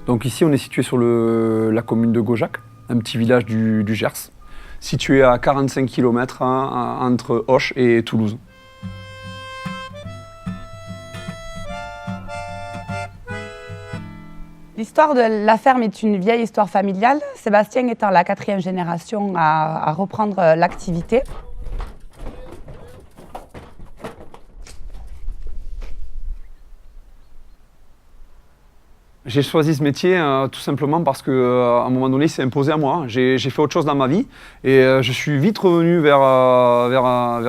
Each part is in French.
Donc ici, on est situé sur la commune de Gaujac, un petit village du Gers, situé à 45 km entre Auch et Toulouse. L'histoire de la ferme est une vieille histoire familiale, Sébastien étant la 4e génération à reprendre l'activité. J'ai choisi ce métier tout simplement parce qu'à un moment donné, il s'est imposé à moi. J'ai fait autre chose dans ma vie et je suis vite revenu vers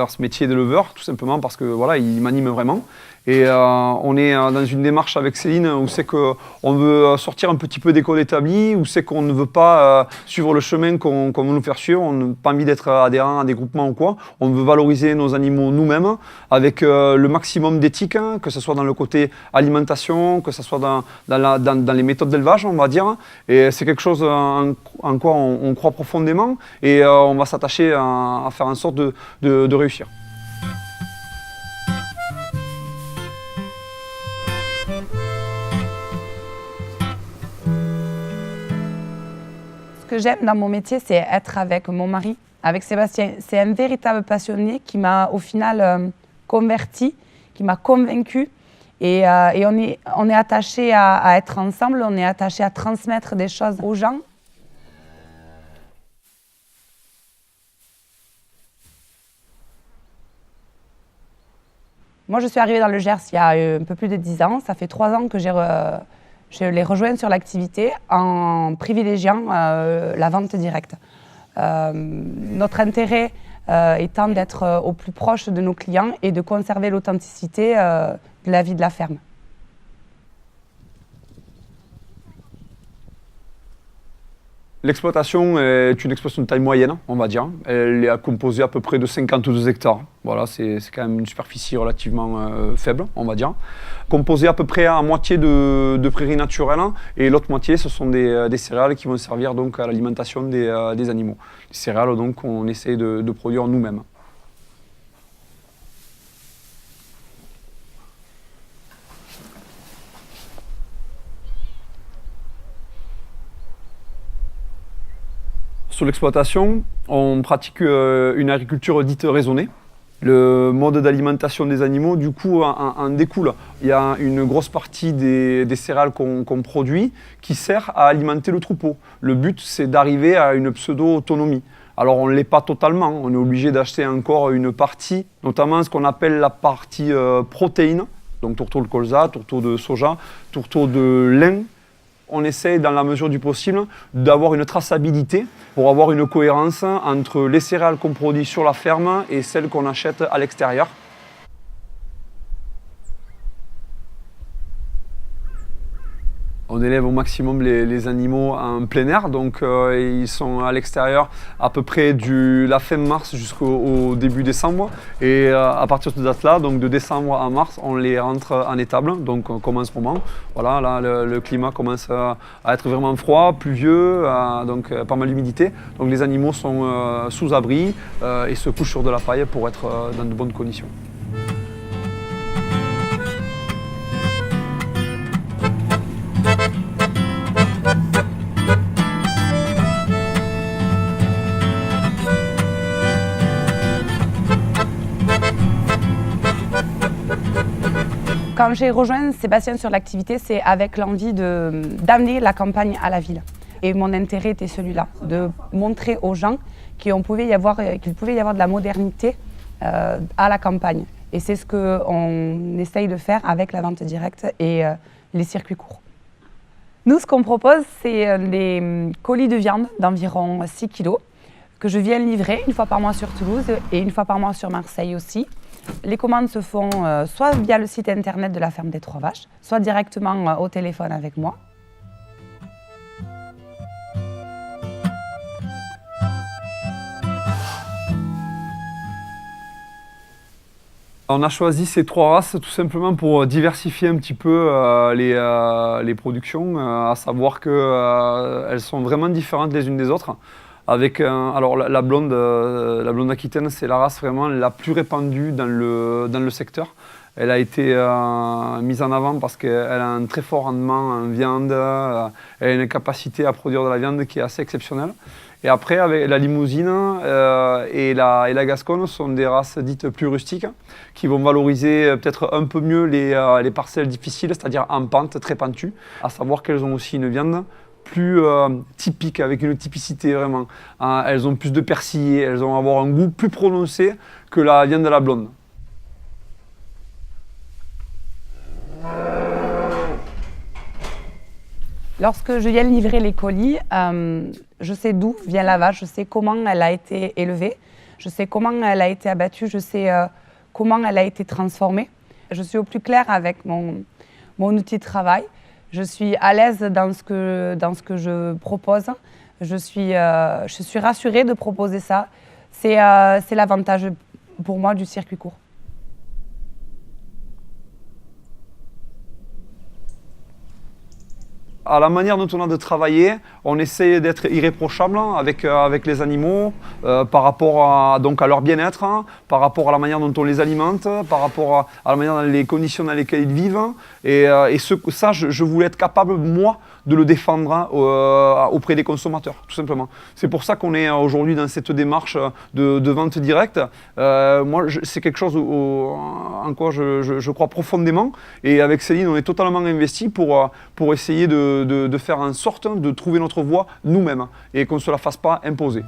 ce métier d'éleveur, tout simplement parce que voilà, il m'anime vraiment. Et on est dans une démarche avec Céline où c'est qu'on veut sortir un petit peu des codes établis, où c'est qu'on ne veut pas suivre le chemin qu'on veut nous faire suivre, on n'a pas envie d'être adhérent à des groupements ou quoi. On veut valoriser nos animaux nous-mêmes avec le maximum d'éthique, que ce soit dans le côté alimentation, que ce soit dans les méthodes d'élevage, on va dire. Et c'est quelque chose en quoi on croit profondément et on va s'attacher à faire en sorte de réussir. Ce que j'aime dans mon métier, c'est être avec mon mari, avec Sébastien. C'est un véritable passionné qui m'a au final converti, qui m'a convaincu. Et on est attaché à être ensemble, on est attaché à transmettre des choses aux gens. Moi, je suis arrivée dans le Gers il y a un peu plus de 10 ans. Ça fait 3 ans que je les rejoins sur l'activité en privilégiant la vente directe. Notre intérêt étant d'être au plus proche de nos clients et de conserver l'authenticité de la vie de la ferme. L'exploitation est une exploitation de taille moyenne, on va dire. Elle est composée à peu près de 52 hectares. Voilà, c'est quand même une superficie relativement faible, on va dire. Composée à peu près à moitié de prairies naturelles et l'autre moitié, ce sont des céréales qui vont servir donc à l'alimentation des animaux. Des céréales donc qu'on essaie de produire nous-mêmes. Sur l'exploitation, on pratique une agriculture dite raisonnée. Le mode d'alimentation des animaux, du coup, en découle. Il y a une grosse partie des céréales qu'on produit qui sert à alimenter le troupeau. Le but, c'est d'arriver à une pseudo-autonomie. Alors, on ne l'est pas totalement. On est obligé d'acheter encore une partie, notamment ce qu'on appelle la partie protéines, donc tourteau de colza, tourteau de soja, tourteau de lin. On essaye, dans la mesure du possible, d'avoir une traçabilité pour avoir une cohérence entre les céréales qu'on produit sur la ferme et celles qu'on achète à l'extérieur. On élève au maximum les animaux en plein air, donc ils sont à l'extérieur à peu près de la fin mars jusqu'au début décembre. Et à partir de cette date-là, donc de décembre à mars, on les rentre en étable, donc comme en ce moment. Voilà, là le climat commence à être vraiment froid, pluvieux, donc pas mal d'humidité. Donc les animaux sont sous abri et se couchent sur de la paille pour être dans de bonnes conditions. Quand j'ai rejoint Sébastien sur l'activité, c'est avec l'envie d'amener la campagne à la ville. Et mon intérêt était celui-là, de montrer aux gens qu'il pouvait y avoir de la modernité à la campagne. Et c'est ce qu'on essaye de faire avec la vente directe et les circuits courts. Nous, ce qu'on propose, c'est des colis de viande d'environ 6 kg que je viens livrer une fois par mois sur Toulouse et une fois par mois sur Marseille aussi. Les commandes se font soit via le site internet de la ferme des Trois Vaches, soit directement au téléphone avec moi. On a choisi ces 3 races tout simplement pour diversifier un petit peu les productions, à savoir qu'elles sont vraiment différentes les unes des autres. Avec alors la blonde aquitaine, c'est la race vraiment la plus répandue dans le secteur. Elle a été mise en avant parce qu'elle a un très fort rendement en viande, elle a une capacité à produire de la viande qui est assez exceptionnelle. Et après, avec la Limousine et la Gasconne sont des races dites plus rustiques qui vont valoriser peut-être un peu mieux les parcelles difficiles, c'est-à-dire en pente, très pentues, à savoir qu'elles ont aussi une viande plus typique, avec une typicité vraiment. Elles ont plus de persillé, elles vont avoir un goût plus prononcé que la viande de la blonde. Lorsque je viens livrer les colis, je sais d'où vient la vache, je sais comment elle a été élevée, je sais comment elle a été abattue, je sais comment elle a été transformée. Je suis au plus clair avec mon outil de travail. Je suis à l'aise dans ce que je propose. Je suis rassurée de proposer ça. C'est l'avantage pour moi du circuit court. À la manière dont on a de travailler, on essaie d'être irréprochable avec les animaux par rapport donc à leur bien-être, par rapport à la manière dont on les alimente, par rapport à la manière dans les conditions dans lesquelles ils vivent. Ça, je voulais être capable, moi, de le défendre auprès des consommateurs, tout simplement. C'est pour ça qu'on est aujourd'hui dans cette démarche de vente directe. Moi, c'est quelque chose en quoi je crois profondément. Et avec Céline, on est totalement investis pour essayer de faire en sorte de trouver notre voie nous-mêmes et qu'on ne se la fasse pas imposer.